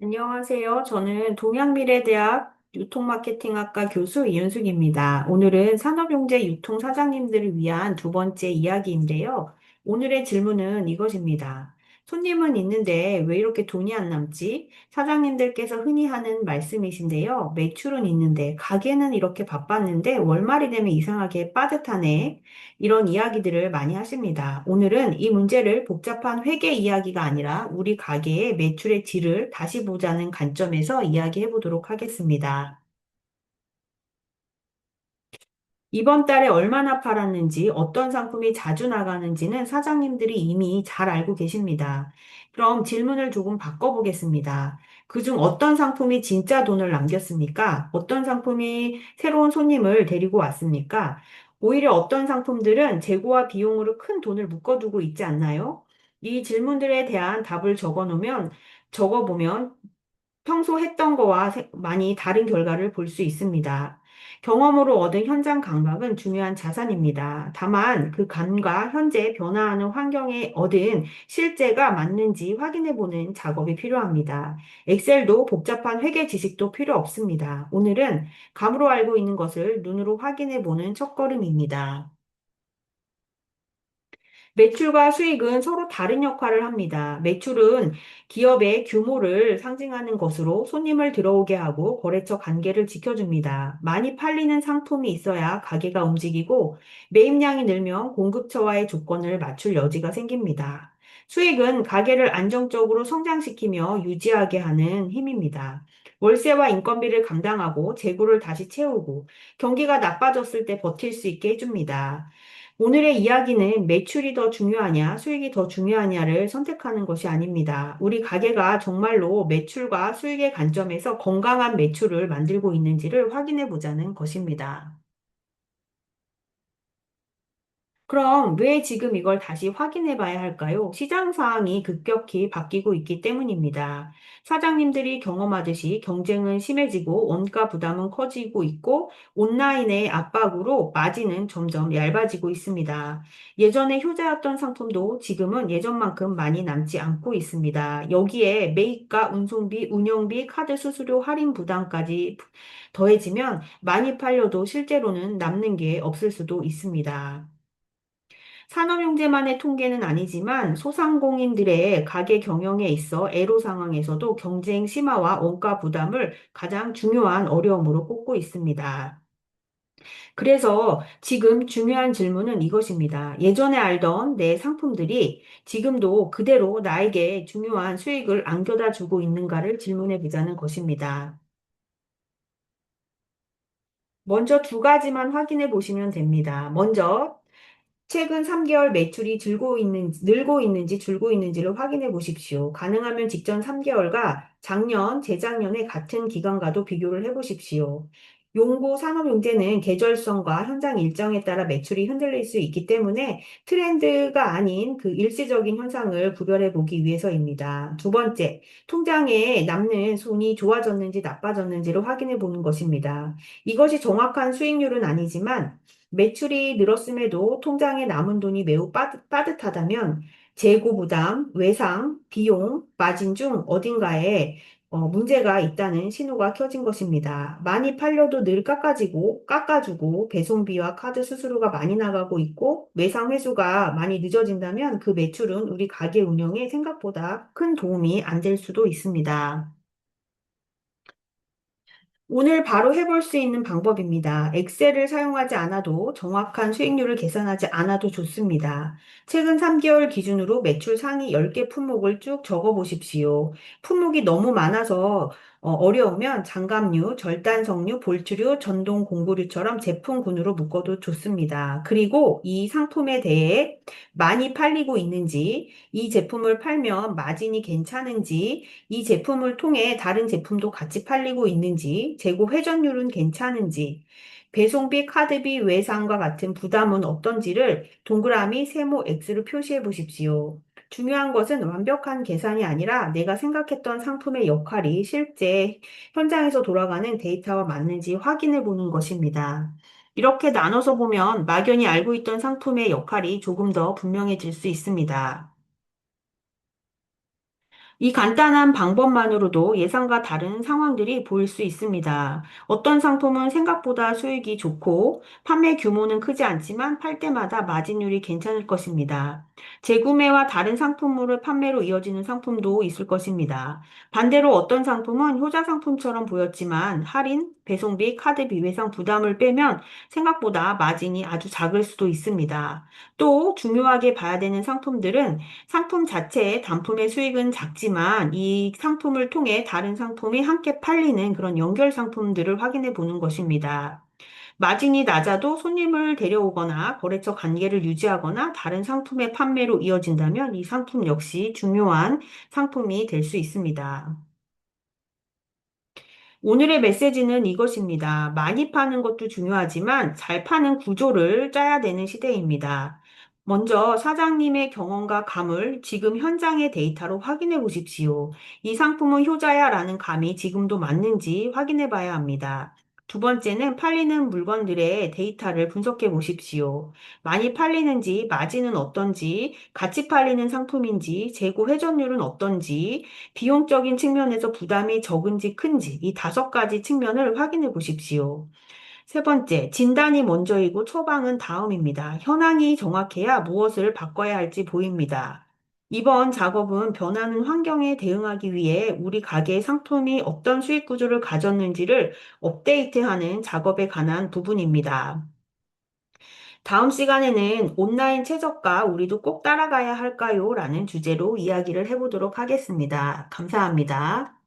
안녕하세요. 저는 동양미래대학 유통마케팅학과 교수 이윤숙입니다. 오늘은 산업용재 유통 사장님들을 위한 두 번째 이야기인데요. 오늘의 질문은 이것입니다. 손님은 있는데 왜 이렇게 돈이 안 남지? 사장님들께서 흔히 하는 말씀이신데요. 매출은 있는데 가게는 이렇게 바빴는데 월말이 되면 이상하게 빠듯하네. 이런 이야기들을 많이 하십니다. 오늘은 이 문제를 복잡한 회계 이야기가 아니라 우리 가게의 매출의 질을 다시 보자는 관점에서 이야기해 보도록 하겠습니다. 이번 달에 얼마나 팔았는지, 어떤 상품이 자주 나가는지는 사장님들이 이미 잘 알고 계십니다. 그럼 질문을 조금 바꿔보겠습니다. 그중 어떤 상품이 진짜 돈을 남겼습니까? 어떤 상품이 새로운 손님을 데리고 왔습니까? 오히려 어떤 상품들은 재고와 비용으로 큰 돈을 묶어두고 있지 않나요? 이 질문들에 대한 답을 적어보면 평소 했던 거와 많이 다른 결과를 볼 수 있습니다. 경험으로 얻은 현장 감각은 중요한 자산입니다. 다만 그 감과 현재 변화하는 환경에 얻은 실제가 맞는지 확인해 보는 작업이 필요합니다. 엑셀도 복잡한 회계 지식도 필요 없습니다. 오늘은 감으로 알고 있는 것을 눈으로 확인해 보는 첫걸음입니다. 매출과 수익은 서로 다른 역할을 합니다. 매출은 기업의 규모를 상징하는 것으로 손님을 들어오게 하고 거래처 관계를 지켜줍니다. 많이 팔리는 상품이 있어야 가게가 움직이고 매입량이 늘면 공급처와의 조건을 맞출 여지가 생깁니다. 수익은 가게를 안정적으로 성장시키며 유지하게 하는 힘입니다. 월세와 인건비를 감당하고 재고를 다시 채우고 경기가 나빠졌을 때 버틸 수 있게 해줍니다. 오늘의 이야기는 매출이 더 중요하냐, 수익이 더 중요하냐를 선택하는 것이 아닙니다. 우리 가게가 정말로 매출과 수익의 관점에서 건강한 매출을 만들고 있는지를 확인해 보자는 것입니다. 그럼 왜 지금 이걸 다시 확인해 봐야 할까요? 시장 상황이 급격히 바뀌고 있기 때문입니다. 사장님들이 경험하듯이 경쟁은 심해지고 원가 부담은 커지고 있고 온라인의 압박으로 마진은 점점 얇아지고 있습니다. 예전에 효자였던 상품도 지금은 예전만큼 많이 남지 않고 있습니다. 여기에 매입가, 운송비, 운영비, 카드 수수료 할인 부담까지 더해지면 많이 팔려도 실제로는 남는 게 없을 수도 있습니다. 산업용재만의 통계는 아니지만 소상공인들의 가게 경영에 있어 애로 상황에서도 경쟁 심화와 원가 부담을 가장 중요한 어려움으로 꼽고 있습니다. 그래서 지금 중요한 질문은 이것입니다. 예전에 알던 내 상품들이 지금도 그대로 나에게 중요한 수익을 안겨다 주고 있는가를 질문해 보자는 것입니다. 먼저 두 가지만 확인해 보시면 됩니다. 먼저 최근 3개월 매출이 늘고 있는지 줄고 있는지를 확인해 보십시오. 가능하면 직전 3개월과 작년, 재작년의 같은 기간과도 비교를 해 보십시오. 용보 산업용재는 계절성과 현장 일정에 따라 매출이 흔들릴 수 있기 때문에 트렌드가 아닌 그 일시적인 현상을 구별해 보기 위해서입니다. 두 번째, 통장에 남는 손이 좋아졌는지 나빠졌는지를 확인해 보는 것입니다. 이것이 정확한 수익률은 아니지만 매출이 늘었음에도 통장에 남은 돈이 매우 빠듯하다면 재고 부담, 외상, 비용, 마진 중 어딘가에 문제가 있다는 신호가 켜진 것입니다. 많이 팔려도 늘 깎아주고 배송비와 카드 수수료가 많이 나가고 있고 외상 회수가 많이 늦어진다면 그 매출은 우리 가게 운영에 생각보다 큰 도움이 안 될 수도 있습니다. 오늘 바로 해볼 수 있는 방법입니다. 엑셀을 사용하지 않아도 정확한 수익률을 계산하지 않아도 좋습니다. 최근 3개월 기준으로 매출 상위 10개 품목을 쭉 적어 보십시오. 품목이 너무 많아서 어려우면 장갑류, 절단석류, 볼트류, 전동 공구류처럼 제품군으로 묶어도 좋습니다. 그리고 이 상품에 대해 많이 팔리고 있는지, 이 제품을 팔면 마진이 괜찮은지, 이 제품을 통해 다른 제품도 같이 팔리고 있는지, 재고 회전율은 괜찮은지, 배송비, 카드비, 외상과 같은 부담은 어떤지를 동그라미, 세모, X로 표시해 보십시오. 중요한 것은 완벽한 계산이 아니라 내가 생각했던 상품의 역할이 실제 현장에서 돌아가는 데이터와 맞는지 확인해 보는 것입니다. 이렇게 나눠서 보면 막연히 알고 있던 상품의 역할이 조금 더 분명해질 수 있습니다. 이 간단한 방법만으로도 예상과 다른 상황들이 보일 수 있습니다. 어떤 상품은 생각보다 수익이 좋고 판매 규모는 크지 않지만 팔 때마다 마진율이 괜찮을 것입니다. 재구매와 다른 상품으로 판매로 이어지는 상품도 있을 것입니다. 반대로 어떤 상품은 효자 상품처럼 보였지만 할인, 배송비, 카드비 외상 부담을 빼면 생각보다 마진이 아주 작을 수도 있습니다. 또 중요하게 봐야 되는 상품들은 상품 자체의 단품의 수익은 작지만 이 상품을 통해 다른 상품이 함께 팔리는 그런 연결 상품들을 확인해 보는 것입니다. 마진이 낮아도 손님을 데려오거나 거래처 관계를 유지하거나 다른 상품의 판매로 이어진다면 이 상품 역시 중요한 상품이 될 수 있습니다. 오늘의 메시지는 이것입니다. 많이 파는 것도 중요하지만 잘 파는 구조를 짜야 되는 시대입니다. 먼저 사장님의 경험과 감을 지금 현장의 데이터로 확인해 보십시오. 이 상품은 효자야라는 감이 지금도 맞는지 확인해 봐야 합니다. 두 번째는 팔리는 물건들의 데이터를 분석해 보십시오. 많이 팔리는지, 마진은 어떤지, 같이 팔리는 상품인지, 재고 회전율은 어떤지, 비용적인 측면에서 부담이 적은지 큰지 이 다섯 가지 측면을 확인해 보십시오. 세 번째, 진단이 먼저이고 처방은 다음입니다. 현황이 정확해야 무엇을 바꿔야 할지 보입니다. 이번 작업은 변하는 환경에 대응하기 위해 우리 가게의 상품이 어떤 수익 구조를 가졌는지를 업데이트하는 작업에 관한 부분입니다. 다음 시간에는 온라인 최저가 우리도 꼭 따라가야 할까요? 라는 주제로 이야기를 해보도록 하겠습니다. 감사합니다.